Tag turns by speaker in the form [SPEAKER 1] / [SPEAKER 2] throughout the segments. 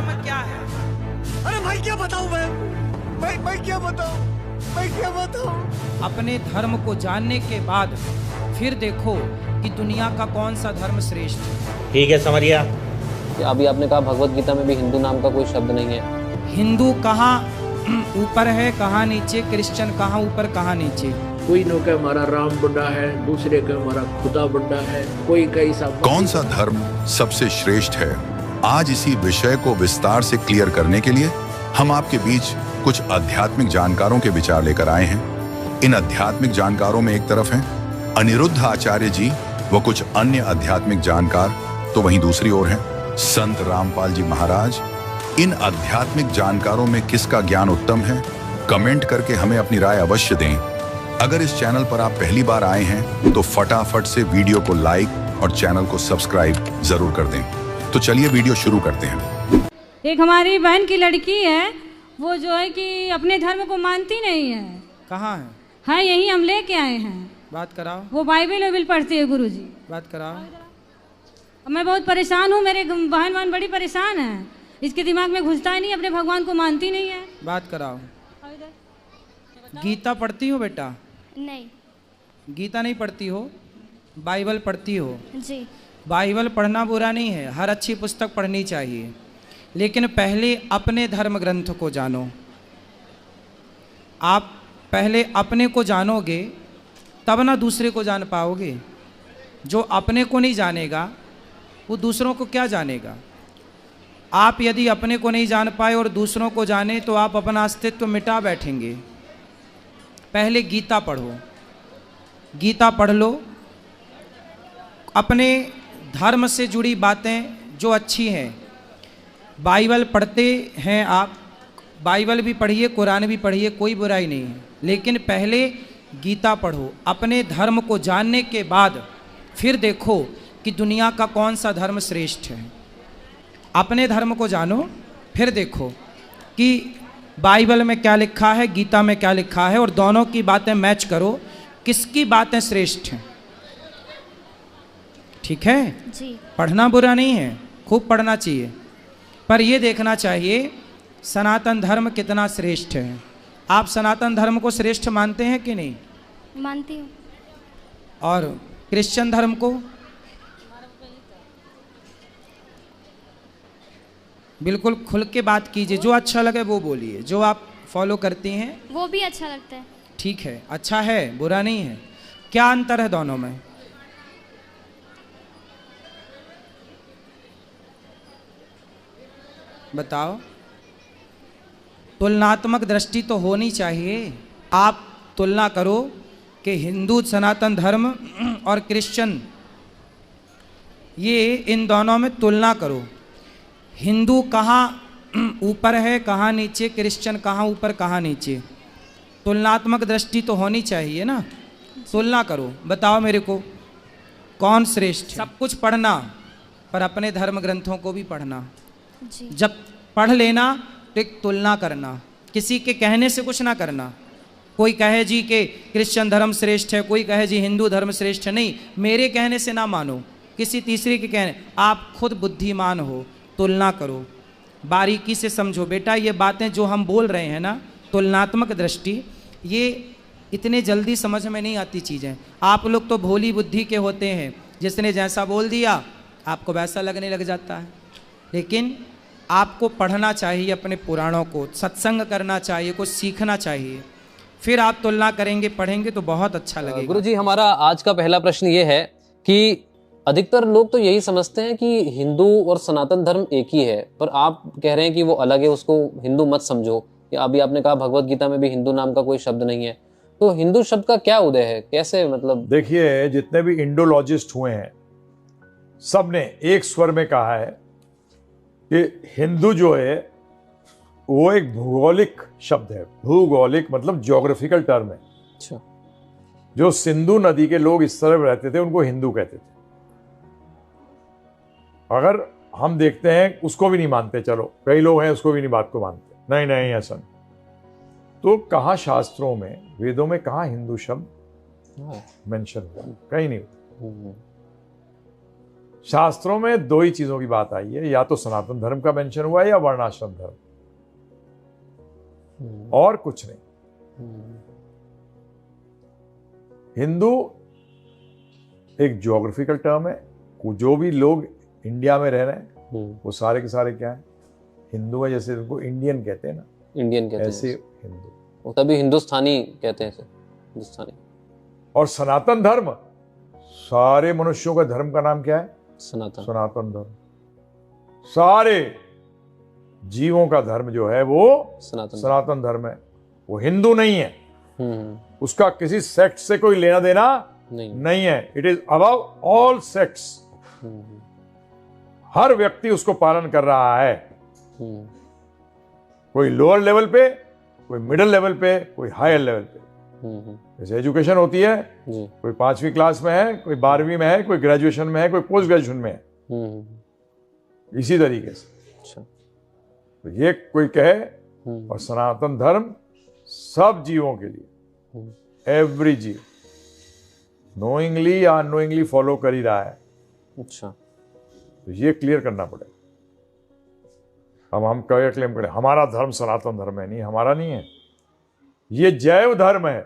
[SPEAKER 1] धर्म क्या है?
[SPEAKER 2] अरे भाई क्या बताऊं मैं क्या बताऊं?
[SPEAKER 1] अपने धर्म को जानने के बाद फिर देखो कि दुनिया का कौन सा धर्म श्रेष्ठ है।
[SPEAKER 3] ठीक है समरिया।
[SPEAKER 4] अभी आपने कहा भगवत गीता में भी हिंदू नाम का कोई शब्द नहीं है।
[SPEAKER 1] हिंदू कहाँ ऊपर है कहाँ नीचे, क्रिश्चियन कहाँ ऊपर कहाँ नीचे।
[SPEAKER 5] कोई नो का हमारा राम बुड्ढा है, दूसरे का हमारा खुदा बुड्ढा है, कोई कहीं सब।
[SPEAKER 6] कौन सा धर्म सबसे श्रेष्ठ है, आज इसी विषय को विस्तार से क्लियर करने के लिए हम आपके बीच कुछ आध्यात्मिक जानकारों के विचार लेकर आए हैं। इन आध्यात्मिक जानकारों में एक तरफ हैं अनिरुद्ध आचार्य जी व कुछ अन्य आध्यात्मिक जानकार, तो वहीं दूसरी ओर हैं संत रामपाल जी महाराज। इन आध्यात्मिक जानकारों में किसका ज्ञान उत्तम है, कमेंट करके हमें अपनी राय अवश्य दें। अगर इस चैनल पर आप पहली बार आए हैं तो फटाफट से वीडियो को लाइक और चैनल को सब्सक्राइब जरूर कर दें। तो चलिए वीडियो शुरू करते हैं।
[SPEAKER 7] एक हमारी बहन की लड़की है, वो जो है कि अपने धर्म को मानती नहीं है।
[SPEAKER 1] कहाँ है?
[SPEAKER 7] हाँ यही हम लेके आए हैं।
[SPEAKER 1] बात कराओ।
[SPEAKER 7] वो बाइबल पढ़ती है गुरुजी।
[SPEAKER 1] बात कराओ।
[SPEAKER 7] मैं बहुत परेशान हूँ, मेरे बहन बड़ी परेशान है, इसके दिमाग में घुसता ही नहीं, अपने भगवान को मानती नहीं है।
[SPEAKER 1] बात कराओ। गीता पढ़ती हो बेटा?
[SPEAKER 8] नहीं।
[SPEAKER 1] गीता नहीं पढ़ती हो, बाइबल पढ़ती हो?
[SPEAKER 8] जी।
[SPEAKER 1] बाइबल पढ़ना बुरा नहीं है, हर अच्छी पुस्तक पढ़नी चाहिए, लेकिन पहले अपने धर्म ग्रंथ को जानो। आप पहले अपने को जानोगे तब ना दूसरे को जान पाओगे। जो अपने को नहीं जानेगा वो दूसरों को क्या जानेगा। आप यदि अपने को नहीं जान पाए और दूसरों को जाने तो आप अपना अस्तित्व मिटा बैठेंगे। पहले गीता पढ़ो, गीता पढ़ लो, अपने धर्म से जुड़ी बातें जो अच्छी हैं। बाइबल पढ़ते हैं आप, बाइबल भी पढ़िए, कुरान भी पढ़िए, कोई बुराई नहीं है, लेकिन पहले गीता पढ़ो। अपने धर्म को जानने के बाद फिर देखो कि दुनिया का कौन सा धर्म श्रेष्ठ है। अपने धर्म को जानो, फिर देखो कि बाइबल में क्या लिखा है, गीता में क्या लिखा है, और दोनों की बातें मैच करो, किसकी बातें श्रेष्ठ हैं। ठीक है
[SPEAKER 8] जी।
[SPEAKER 1] पढ़ना बुरा नहीं है, खूब पढ़ना चाहिए, पर यह देखना चाहिए सनातन धर्म कितना श्रेष्ठ है। आप सनातन धर्म को श्रेष्ठ मानते हैं कि नहीं?
[SPEAKER 8] मानती हूँ।
[SPEAKER 1] और क्रिश्चियन धर्म को? बिल्कुल खुल के बात कीजिए, जो अच्छा लगे वो बोलिए। जो आप फॉलो करती हैं
[SPEAKER 8] वो भी अच्छा लगता है।
[SPEAKER 1] ठीक है, अच्छा है, बुरा नहीं है। क्या अंतर है दोनों में? बताओ। तुलनात्मक दृष्टि तो होनी चाहिए। आप तुलना करो कि हिंदू सनातन धर्म और क्रिश्चियन, ये इन दोनों में तुलना करो। हिंदू कहाँ ऊपर है कहाँ नीचे, क्रिश्चियन कहाँ ऊपर कहाँ नीचे। तुलनात्मक दृष्टि तो होनी चाहिए ना। तुलना करो, बताओ मेरे को कौन श्रेष्ठ है। सब कुछ पढ़ना, पर अपने धर्म ग्रंथों को भी पढ़ना।
[SPEAKER 8] जी।
[SPEAKER 1] जब पढ़ लेना तो एक तुलना करना, किसी के कहने से कुछ ना करना। कोई कहे जी कि क्रिश्चियन धर्म श्रेष्ठ है, कोई कहे जी हिंदू धर्म श्रेष्ठ है, नहीं, मेरे कहने से ना मानो, किसी तीसरे के कहने। आप खुद बुद्धिमान हो, तुलना करो, बारीकी से समझो। बेटा ये बातें जो हम बोल रहे हैं ना, तुलनात्मक दृष्टि, ये इतने जल्दी समझ में नहीं आती चीज़ें। आप लोग तो भोली बुद्धि के होते हैं, जिसने जैसा बोल दिया आपको वैसा लगने लग जाता है। लेकिन आपको पढ़ना चाहिए अपने पुराणों को, सत्संग करना चाहिए, कुछ सीखना चाहिए, फिर आप तुलना करेंगे, पढ़ेंगे तो बहुत अच्छा लगेगा।
[SPEAKER 4] गुरुजी हमारा आज का पहला प्रश्न ये है कि अधिकतर लोग तो यही समझते हैं कि हिंदू और सनातन धर्म एक ही है, पर आप कह रहे हैं कि वो अलग है, उसको हिंदू मत समझो। या अभी आपने कहा भगवत गीता में भी हिंदू नाम का कोई शब्द नहीं है, तो हिंदू शब्द का क्या उदय है, कैसे? मतलब
[SPEAKER 9] देखिए, जितने भी इंडोलॉजिस्ट हुए हैं सब ने एक स्वर में कहा है कि हिंदू जो है वो एक भौगोलिक शब्द है। भूगोलिक मतलब ज्योग्राफिकल टर्म है।
[SPEAKER 4] अच्छा।
[SPEAKER 9] जो सिंधु नदी के लोग इस तरफ रहते थे उनको हिंदू कहते थे। अगर हम देखते हैं, उसको भी नहीं मानते, चलो कई लोग हैं उसको भी नहीं, बात को मानते, नहीं नहीं ऐसा नहीं। तो कहाँ शास्त्रों में, वेदों में कहाँ हिंदू शब्द मेंशन हुआ? कहीं नहीं। शास्त्रों में दो ही चीजों की बात आई है, या तो सनातन धर्म का मेंशन हुआ है या वर्णाश्रम धर्म, और कुछ नहीं। हिंदू एक ज्योग्राफिकल टर्म है, जो भी लोग इंडिया में रह रहे हैं वो सारे के सारे क्या है, हिंदू है। जैसे उनको इंडियन कहते हैं ना,
[SPEAKER 4] इंडियन कहते
[SPEAKER 9] ऐसे
[SPEAKER 4] हैं,
[SPEAKER 9] हिंदू।
[SPEAKER 4] तभी हिंदुस्तानी कहते हैं इसे, हिंदुस्तानी।
[SPEAKER 9] और सनातन धर्म, सारे मनुष्यों का धर्म का नाम क्या है?
[SPEAKER 4] सनातन।
[SPEAKER 9] सनातन धर्म। सारे जीवों का धर्म जो है वो सनातन धर्म है, वो हिंदू नहीं है। उसका किसी सेक्ट से कोई लेना देना नहीं है। It is above all sects. हर व्यक्ति उसको पालन कर रहा है, कोई लोअर लेवल पे, कोई मिडिल लेवल पे, कोई हायर लेवल पे। जैसे एजुकेशन होती है, कोई 5वीं क्लास में है, कोई 12वीं में है, कोई ग्रेजुएशन में है, कोई पोस्ट ग्रेजुएशन में है, इसी तरीके से।
[SPEAKER 4] अच्छा।
[SPEAKER 9] तो ये कोई कहे, और सनातन धर्म सब जीवों के लिए, एवरी जीव नोइंगली या अननोइंगली फॉलो कर ही रहा है।
[SPEAKER 4] अच्छा।
[SPEAKER 9] तो ये क्लियर करना पड़ेगा। अब हम क्या क्लेम करें हमारा धर्म सनातन धर्म है? नहीं, हमारा नहीं है, ये जैव धर्म है।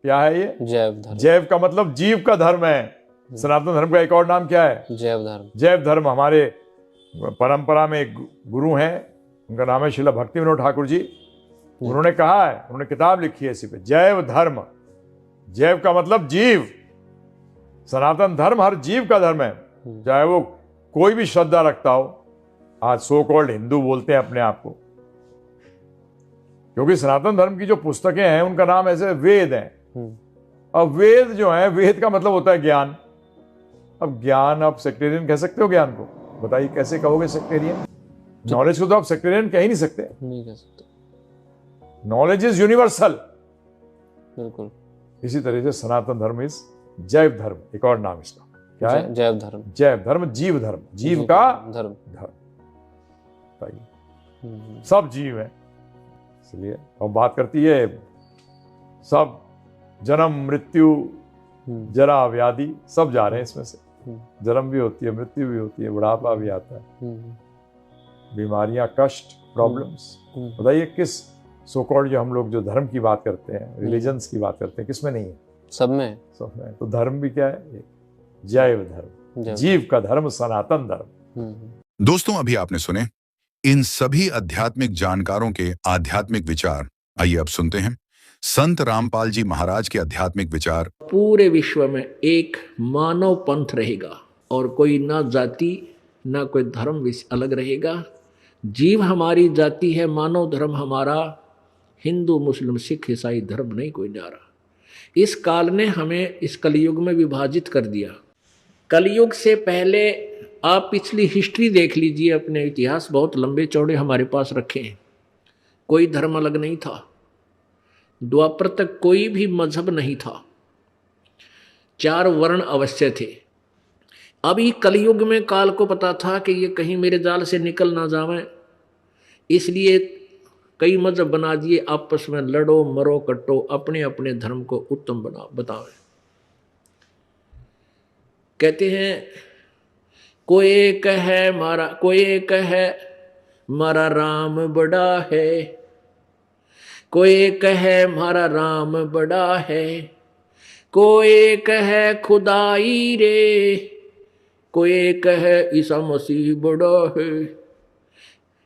[SPEAKER 9] क्या है ये?
[SPEAKER 4] जैव धर्म।
[SPEAKER 9] जैव का मतलब जीव का धर्म है। सनातन धर्म का एक और नाम क्या है?
[SPEAKER 4] जैव धर्म।
[SPEAKER 9] जैव धर्म। हमारे परंपरा में एक गुरु हैं, उनका नाम है श्रील भक्ति विनोद ठाकुर जी। उन्होंने कहा है, उन्होंने किताब लिखी है इसी पे, जैव धर्म। जैव का मतलब जीव। सनातन धर्म हर जीव का धर्म है, चाहे वो कोई भी श्रद्धा रखता हो। आज सो कॉल्ड हिंदू बोलते हैं अपने आप को, क्योंकि सनातन धर्म की जो पुस्तकें हैं उनका नाम ऐसे वेद है। अब वेद जो है, वेद का मतलब होता है ज्ञान। अब ज्ञान, आप सेक्टेरियन कह सकते हो ज्ञान को? बताइए कैसे कहोगे सेक्टेरियन? नॉलेज को तो आप सेक्टेरियन कह ही नहीं सकते।
[SPEAKER 4] नहीं कह सकते।
[SPEAKER 9] Knowledge is universal.
[SPEAKER 4] बिल्कुल।
[SPEAKER 9] इसी तरह से सनातन धर्म इज जैव धर्म, एक और नाम इसका क्या है?
[SPEAKER 4] जैव धर्म।
[SPEAKER 9] जैव धर्म, जीव धर्म, जीव का
[SPEAKER 4] धर्म।
[SPEAKER 9] बताइए, सब जीव है। इसलिए और बात करती है सब जन्म मृत्यु जरा व्याधि सब जा रहे हैं इसमें से। जन्म भी होती है, मृत्यु भी होती है, बुढ़ापा भी आता है, बीमारियां, कष्ट, प्रॉब्लम्स। बताइए किस सो कॉल्ड जो हम लोग जो धर्म की बात करते हैं, रिलीजन्स की बात करते हैं, किसमें नहीं है?
[SPEAKER 4] सब में।
[SPEAKER 9] सब में। तो धर्म भी क्या है? जैव धर्म, जीव का धर्म, सनातन धर्म।
[SPEAKER 6] दोस्तों, अभी आपने सुने इन सभी आध्यात्मिक जानकारों के आध्यात्मिक विचार। आइए अब सुनते हैं संत रामपाल जी महाराज के आध्यात्मिक विचार।
[SPEAKER 5] पूरे विश्व में एक मानव पंथ रहेगा, और कोई ना जाति ना कोई धर्म अलग रहेगा। जीव हमारी जाति है, मानव धर्म हमारा, हिंदू मुस्लिम सिख ईसाई धर्म नहीं कोई न्यारा। इस काल ने हमें इस कलयुग में विभाजित कर दिया। कलयुग से पहले आप पिछली हिस्ट्री देख लीजिए, अपने इतिहास बहुत लंबे चौड़े हमारे पास रखे हैं। कोई धर्म अलग नहीं था, द्वापर तक कोई भी मजहब नहीं था, 4 वर्ण अवश्य थे। अभी कलयुग में काल को पता था कि ये कहीं मेरे जाल से निकल ना जावे, इसलिए कई मजहब बना दिए। आपस में लड़ो मरो कटो, अपने अपने धर्म को उत्तम बतावे। कहते हैं कोई एक है मारा, कोई एक है मारा राम बड़ा है, कोई एक है मारा राम बड़ा है, कोई एक है खुदाई रे, कोई एक है ईसा मसीह बड़ा है,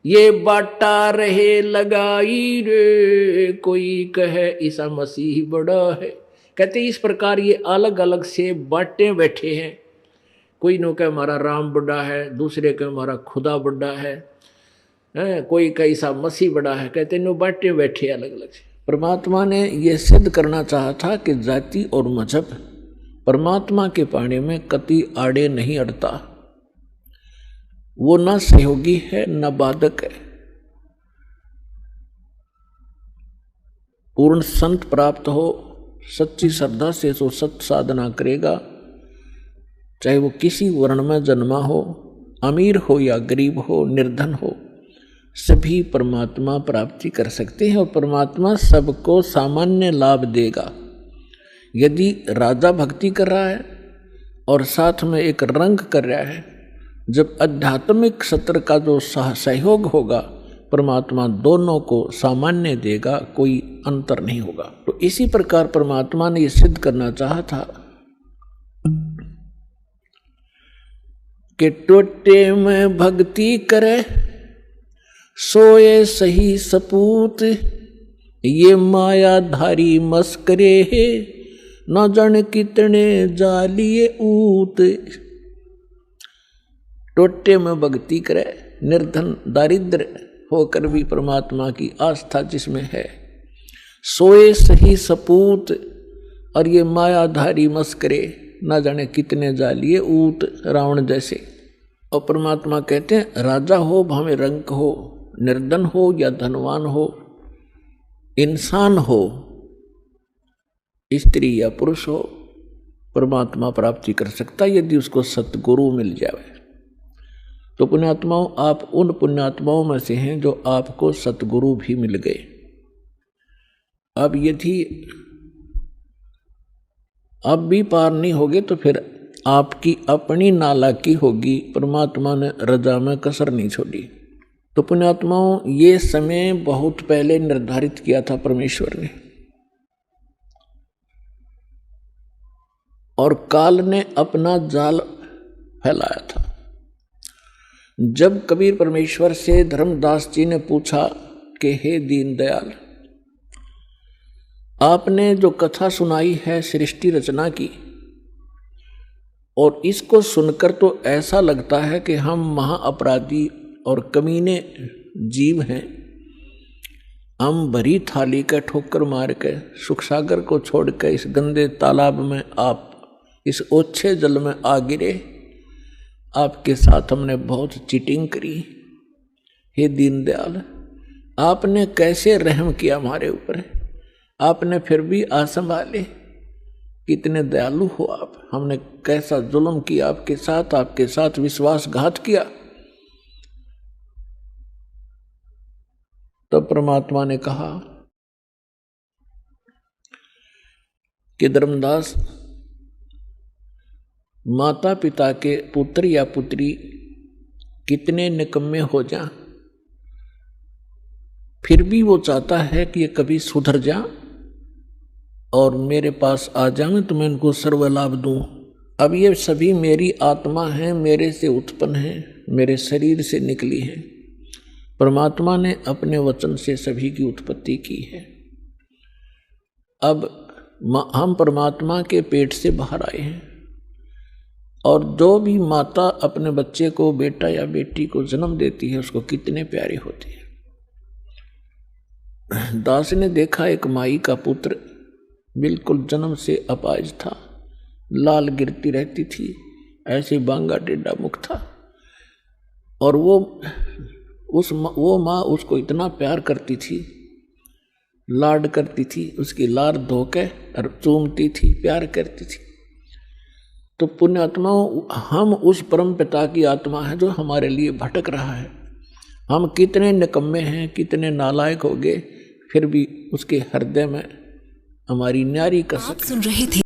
[SPEAKER 5] ये बाटा रहे लगाई रे, कोई कहे ईसा मसीह बड़ा है। कहते इस प्रकार ये अलग अलग से बाटे बैठे हैं। कोई नो कहे हमारा राम बड़ा है, दूसरे कहे हमारा खुदा बड़ा है, कोई कहे ईसा मसीह बड़ा है। कहते नो बाटे बैठे अलग अलग से। परमात्मा ने यह सिद्ध करना चाहा था कि जाति और मजहब परमात्मा के पाने में कति आड़े नहीं अड़ता। वो न सहयोगी है न बाधक है। पूर्ण संत प्राप्त हो, सच्ची श्रद्धा से तो सत साधना करेगा, चाहे वो किसी वर्ण में जन्मा हो, अमीर हो या गरीब हो, निर्धन हो, सभी परमात्मा प्राप्ति कर सकते हैं। और परमात्मा सबको सामान्य लाभ देगा। यदि राजा भक्ति कर रहा है और साथ में एक रंग कर रहा है जब आध्यात्मिक सत्र का जो सहयोग होगा, परमात्मा दोनों को सामान्य देगा, कोई अंतर नहीं होगा। तो इसी प्रकार परमात्मा ने ये सिद्ध करना चाहा था कि टोटे में भक्ति करे सोए सही सपूत, ये मायाधारी मस्करे है न जाने कितने जालिए ऊत। टोटे में भक्ति करे, निर्धन दारिद्र होकर भी परमात्मा की आस्था जिसमें है, सोए सही सपूत, और ये मायाधारी मस्करे न जाने कितने जालिए ऊत, रावण जैसे। और परमात्मा कहते हैं राजा हो भाਵੇਂ रंक हो, निर्धन हो या धनवान हो, इंसान हो, स्त्री या पुरुष हो, परमात्मा प्राप्ति कर सकता है यदि उसको सतगुरु मिल जाए। तो पुण्यात्माओं, आप उन पुण्यात्माओं में से हैं जो आपको सतगुरु भी मिल गए। अब यदि अब भी पार नहीं होगे तो फिर आपकी अपनी नालायकी होगी, परमात्मा ने रजा में कसर नहीं छोड़ी। तो पुण्यात्माओं, ये समय बहुत पहले निर्धारित किया था परमेश्वर ने, और काल ने अपना जाल फैलाया था। जब कबीर परमेश्वर से धर्मदास जी ने पूछा कि हे दीनदयाल, आपने जो कथा सुनाई है सृष्टि रचना की, और इसको सुनकर तो ऐसा लगता है कि हम महाअपराधी और कमीने जीव हैं। हम भरी थाली का ठोकर मार के सुख सागर को छोड़ के इस गंदे तालाब में आप इस ओछे जल में आ गिरे। आपके साथ हमने बहुत चीटिंग करी। हे दीनदयाल, आपने कैसे रहम किया हमारे ऊपर, आपने फिर भी आ संभाले। कितने दयालु हो आप, हमने कैसा जुल्म किया आपके साथ विश्वासघात किया। तब परमात्मा ने कहा कि धर्मदास, माता पिता के पुत्र या पुत्री कितने निकम्मे हो जा, फिर भी वो चाहता है कि ये कभी सुधर जा और मेरे पास आ जाए तो मैं इनको सर्व लाभ दूं। अब ये सभी मेरी आत्मा है, मेरे से उत्पन्न है, मेरे शरीर से निकली है। परमात्मा ने अपने वचन से सभी की उत्पत्ति की है। अब हम परमात्मा के पेट से बाहर आए हैं, और जो भी माता अपने बच्चे को, बेटा या बेटी को जन्म देती है, उसको कितने प्यारे होते हैं। दास ने देखा एक माई का पुत्र बिल्कुल जन्म से अपाहिज था, लाल गिरती रहती थी, ऐसे बांगा टेढ़ा मुख था, और वो माँ उसको इतना प्यार करती थी, लाड करती थी, उसकी लार धोके और चूमती थी, प्यार करती थी। तो पुण्यात्माओं, हम उस परम पिता की आत्मा है जो हमारे लिए भटक रहा है। हम कितने निकम्मे हैं, कितने नालायक हो गए, फिर भी उसके हृदय में हमारी न्यारी कसक।
[SPEAKER 3] आप सुन रहे थे